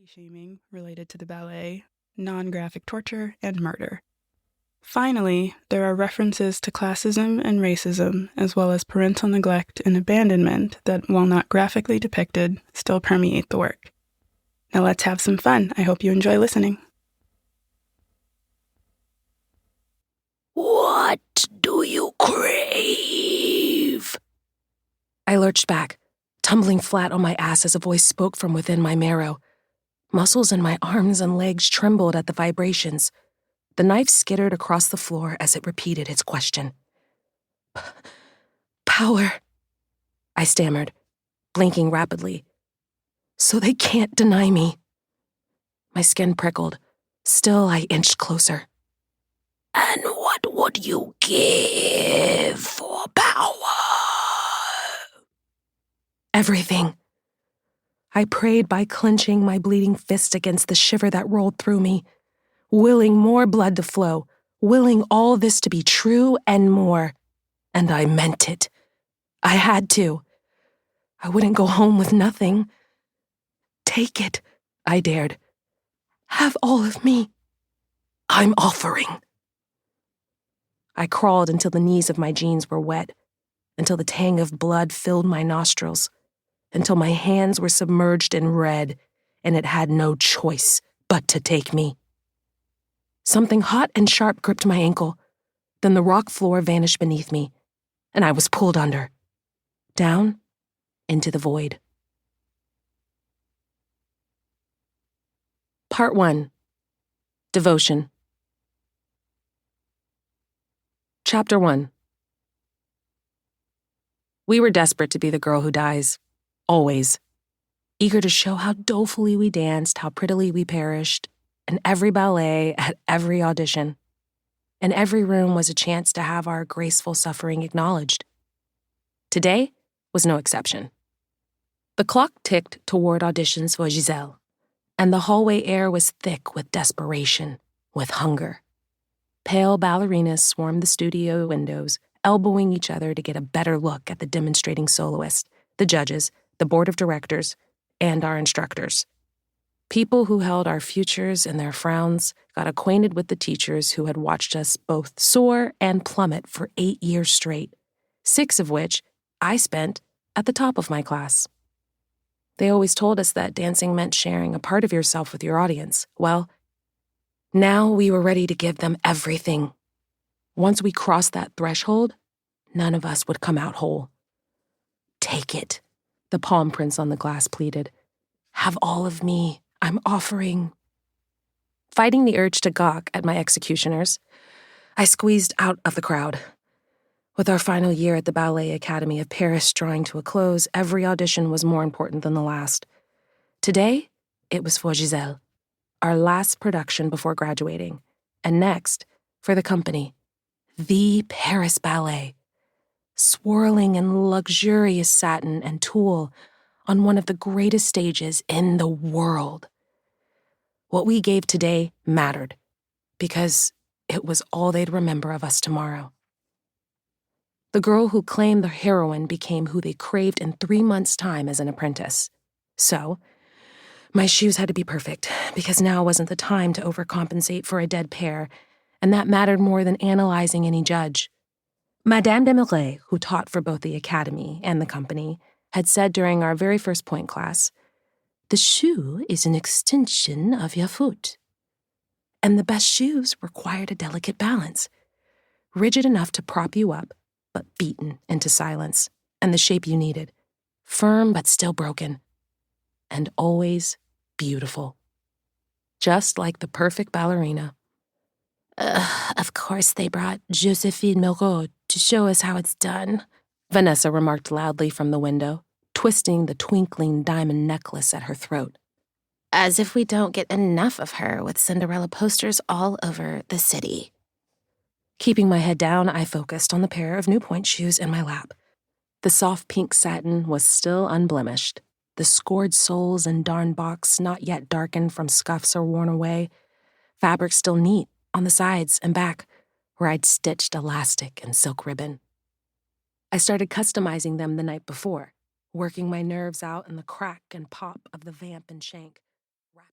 body shaming related to the ballet, non-graphic torture, and murder. Finally, there are references to classism and racism, as well as parental neglect and abandonment that, while not graphically depicted, still permeate the work. Now let's have some fun. I hope you enjoy listening. What do you crave? I lurched back, tumbling flat on my ass as a voice spoke from within my marrow. Muscles in my arms and legs trembled at the vibrations. The knife skittered across the floor as it repeated its question. Power, I stammered, blinking rapidly. So they can't deny me. My skin prickled. Still, I inched closer. And what would you give for power? Everything. I prayed by clenching my bleeding fist against the shiver that rolled through me, willing more blood to flow, willing all this to be true and more. And I meant it. I had to. I wouldn't go home with nothing. Take it, I dared. Have all of me. I'm offering. I crawled until the knees of my jeans were wet, until the tang of blood filled my nostrils, until my hands were submerged in red, and it had no choice but to take me. Something hot and sharp gripped my ankle, then the rock floor vanished beneath me, and I was pulled under, down into the void. Part 1. Devotion. Chapter 1. We were desperate to be the girl who dies. Always. Eager to show how dolefully we danced, how prettily we perished, in every ballet, at every audition. And every room was a chance to have our graceful suffering acknowledged. Today was no exception. The clock ticked toward auditions for Giselle, and the hallway air was thick with desperation, with hunger. Pale ballerinas swarmed the studio windows, elbowing each other to get a better look at the demonstrating soloist, the judges, the board of directors, and our instructors. People who held our futures in their frowns got acquainted with the teachers who had watched us both soar and plummet for 8 years straight, 6 of which I spent at the top of my class. They always told us that dancing meant sharing a part of yourself with your audience. Well, now we were ready to give them everything. Once we crossed that threshold, none of us would come out whole. Take it, the palm prints on the glass pleaded. Have all of me. I'm offering. Fighting the urge to gawk at my executioners, I squeezed out of the crowd. With our final year at the Ballet Academy of Paris drawing to a close, every audition was more important than the last. Today, it was for Giselle, our last production before graduating, and next, for the company, the Paris Ballet, swirling in luxurious satin and tulle on one of the greatest stages in the world. What we gave today mattered, because it was all they'd remember of us tomorrow. The girl who claimed the heroine became who they craved in 3 months' time as an apprentice. So, my shoes had to be perfect, because now wasn't the time to overcompensate for a dead pair, and that mattered more than analyzing any judge. Madame Desmarais, who taught for both the academy and the company, had said during our very first point class, "The shoe is an extension of your foot." And the best shoes required a delicate balance, rigid enough to prop you up, but beaten into silence, and the shape you needed, firm but still broken, and always beautiful. Just like the perfect ballerina. Of course they brought Josephine Moreau to show us how it's done, Vanessa remarked loudly from the window, twisting the twinkling diamond necklace at her throat. As if we don't get enough of her with Cinderella posters all over the city. Keeping my head down, I focused on the pair of new point shoes in my lap. The soft pink satin was still unblemished, the scored soles and darnbox not yet darkened from scuffs or worn away, fabric still neat on the sides and back, where I'd stitched elastic and silk ribbon. I started customizing them the night before, working my nerves out in the crack and pop of the vamp and shank.